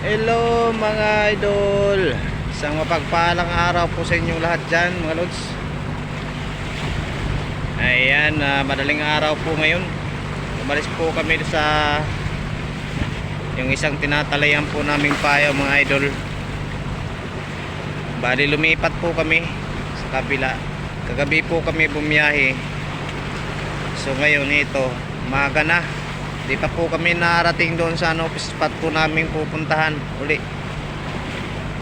Hello mga idol, isang mapagpalang araw po sa inyong lahat dyan mga lods. Ayan, madaling araw po ngayon. Umalis po kami sa yung isang tinatalayan po naming payo mga idol. Bali lumipat po kami sa kabila. Kagabi po kami bumiyahe. So ngayon ito, umaga na. Di pa po kami narating doon sa spot po namin pupuntahan uli.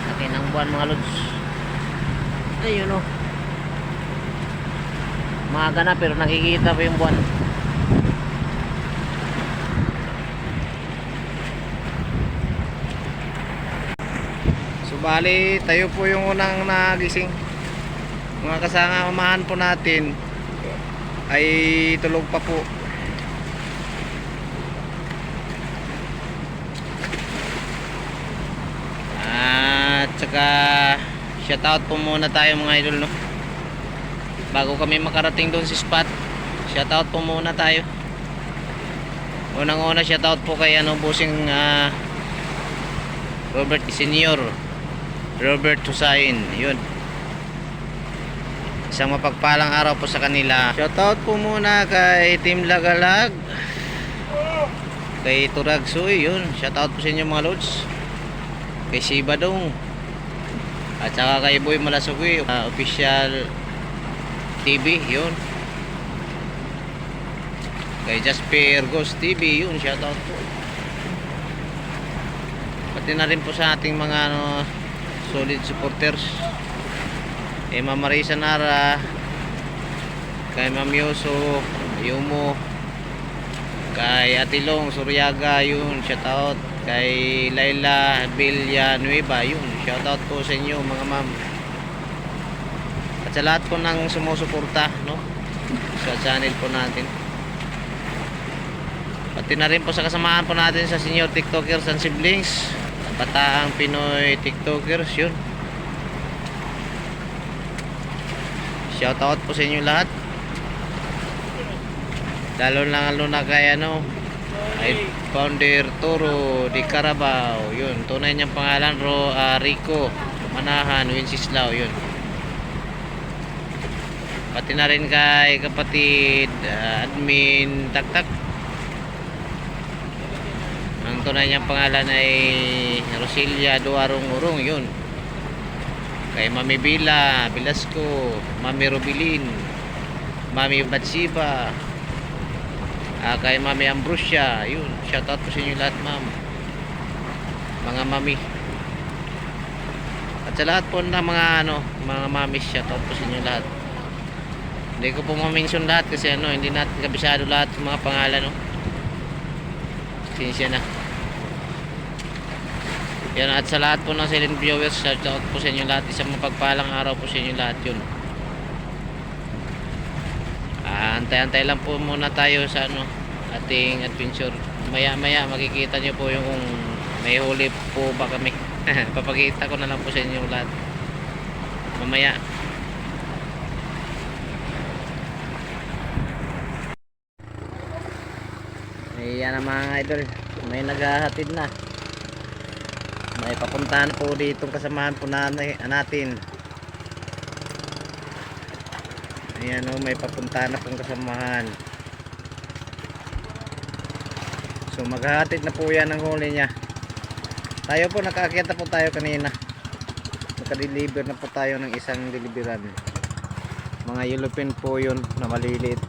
Akin ang buwan mga lods. Ayun o. Maaga na pero nakikita pa yung buwan. So bali tayo po yung unang nagising. Mga kasamahan po natin ay tulog pa po. At saka shoutout po muna tayo mga idol, no? Bago kami makarating doon sa spot, shoutout po muna tayo. Unang-una shoutout po kay busing Robert Senior, Robert Hussain. Yun, isang mapagpalang araw po sa kanila. Shoutout po muna kay Team Lagalag, kay Turagsoy. Yun, shoutout po sa inyo mga lods. Kay Sibadong at saka kay Boy Malasugoy, official TV. Yun, kay Jasper Ghost TV. Yun, shoutout po. Pati na rin po sa ating mga solid supporters, kay Ma'am Marisa Nara, kay Ma'am Yoso Yumo, kay Atilong Suryaga. Yun, shoutout. Kay Laila Villanueva. Yun, shoutout po sa inyo mga ma'am. At sa lahat po ng sumusuporta, no, sa channel po natin. Pati na rin po sa kasamahan po natin sa senior tiktokers and siblings, Bataang Pinoy tiktokers. Yun, shoutout po sa inyo lahat. Lalo na kay ay Founder Toro di Carabao. Yun, tunay niyang pangalan Rico Manahan Wenceslao. Yun, pati na rin kay kapatid admin Taktak. Ang tunay niyang pangalan ay Roselia Duarong Urong. Yun, kay Mami Bila Velasco, Mami Robilin, Mami Batsiba, kay Mami Ambrosia. Yun, shoutout po sa inyo lahat ma'am, mga mami. At sa lahat po ng mga mga mami, shoutout po sa inyo lahat. Hindi ko po ma-mention lahat kasi hindi natin kabisado lahat ng mga pangalan, no. Sinsya na. Yan, at sa lahat po ng silent viewers, shoutout po sa inyo lahat. Isang mapagpalang araw po sa inyo lahat. Yun, antay-antay lang po muna tayo sa ating adventure. Maya makikita nyo po yung kung may huli po ba kami. Papakita ko na lang po sa inyo lahat mamaya. Ayan na mga idol, may naghahatid na. May papuntahan po ditong kasamahan po natin. Ayan may papuntahan na pong kasamahan. So maghahatid na po yan ang huli niya. Tayo po nakaakyat na po tayo kanina. Naka-deliver na po tayo ng isang deliveran. Mga yellowfin po yun na maliliit.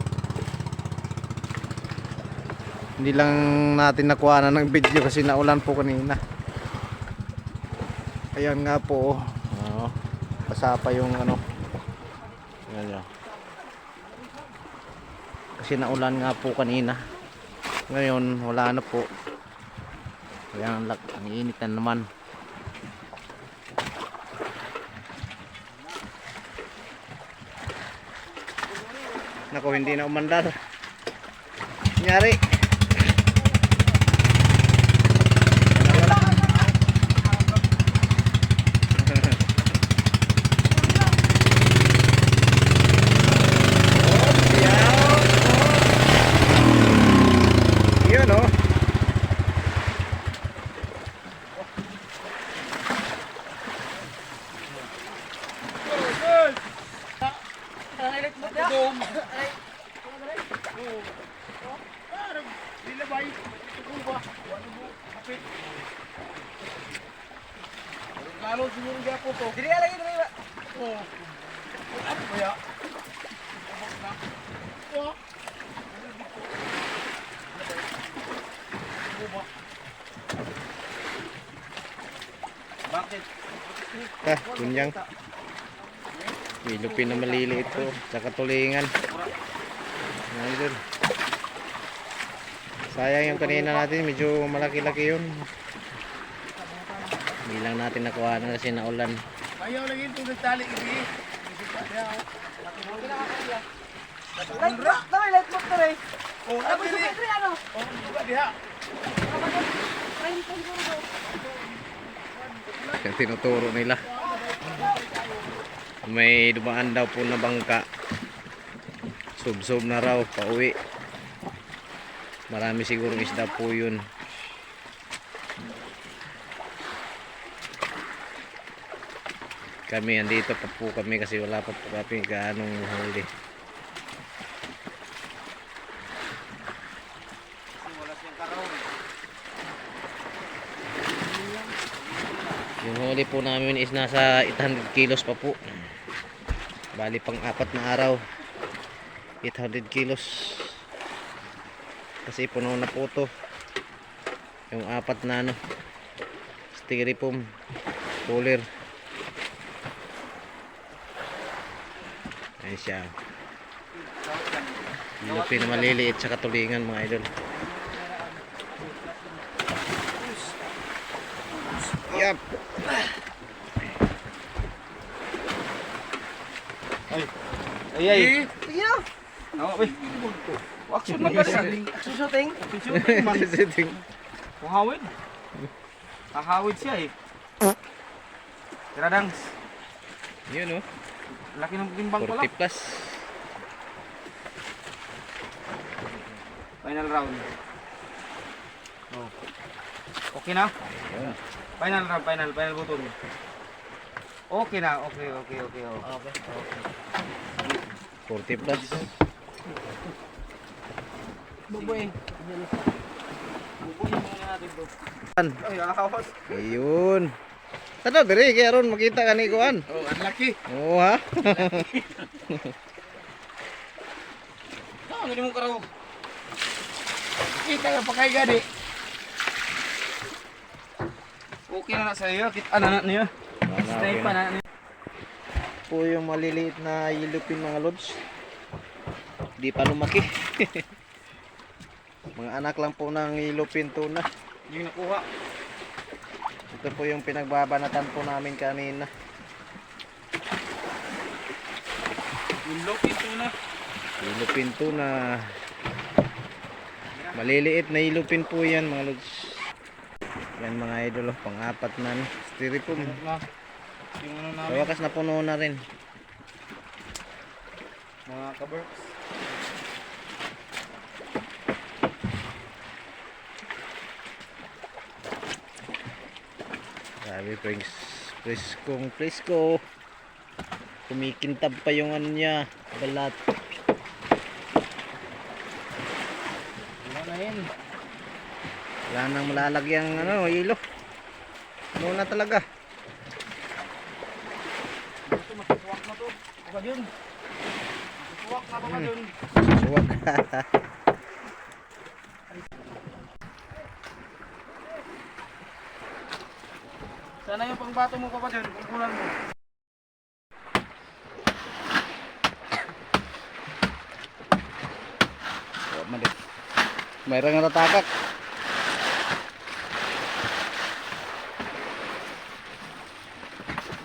Hindi lang natin nakuha na ng video kasi naulan po kanina. Ayan nga po, basa pa yung Ayan yun. Kasi naulan nga po kanina. Ngayon wala na po. Ayan, ang init na naman. Nako, hindi na umandar. Nyari. Nalo siguro gapo to. Dili lagi dili ba? Oh. Ano ba ya? Oh. Bakit? Kunyang. Ilupin na maliliit po. Tsaka tulingan. Mga idol. Sayang yung kanina natin. Medyo malaki-laki yun. Hindi lang natin nakuha na kasi naulan. Ayaw lagi ito nagtali ibi. Light motor eh. Oh, Ano dili. ba ano? Oh, buka diha. Yung tinuturo nila. May dumaan daw po na bangka. Sub-sub na raw. Pauwi. Marami siguro isda po yun. Kami andito pa po kami kasi wala pa po kami gaanong huli. Yung huli po namin is nasa 800 kilos pa po. Bali pang 4 na araw. 800 kilos. Kasi puno na po to. Yung 4 na ano. Styrofoam cooler. Ayan siya. Ilupin na maliliit sa katulingan mga idol. Yap. Ay ay. Sige na. Ako ba? Action man ka rin. Susuting. Sitting. Kuhawid. Kahawid siya eh. Tiradangs. Yun oh. Laki ng timbang ko 40 lang. plus. Final round. Oh. Okay na? Ayun. Final round, final button. Okay na, okay. Oh. Okay. 40 plus. Buboy. Bubuhin muna natin to. Ay, nakakas. Ayun. Ano diri kaya ron makita ka ni kuan. Oh, ang laki. Oo ha. Saan hindi mo karaw? Kita ka pa kay gadi. Okay na sa iyo, kita na niya. Stay pa na niya. Po yung maliliit na yellowfin mga lods. Di pa lumaki. Mga anak lang po ng yellowfin tuna. Yung nakuha. Ito po yung pinagbabanatan po namin kanina. Yung lopin to na. Yellowfin tuna. Maliliit na yellowfin po yan mga lods. Yan mga idol, pang-4 na styrofoam. Na. Yung ano Sa namin, wakas na puno na rin. mga kaberks. Sabi presko. Kumikintab pa yung ano niya, balat. Wala na yun. Wala nang malalagyang ano, ilo. Ano na talaga. Ito matutuwak na to. Baka yun. Matutuwak na baka yun. Suwag. Sana yung pangbato mo pa dyan, kumpulan mo. Oh, malit. Mayroong natatakak.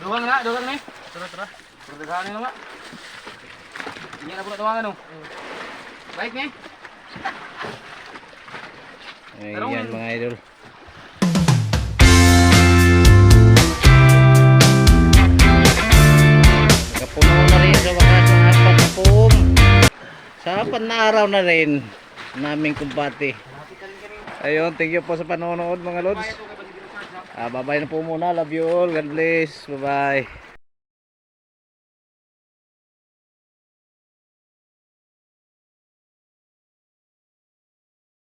Dugang na eh. Tara. Perdagahan nyo nga. Hindi na po na tuwangan oh. Baik nih. Ayan mga idol. Nakapuno na rin sa wakas ng 4 na pum. Sa 4 na araw na rin naming kumpati. Ayun, thank you po sa panonood mga lods. Bye-bye na po muna. Love you all. God bless. Bye-bye.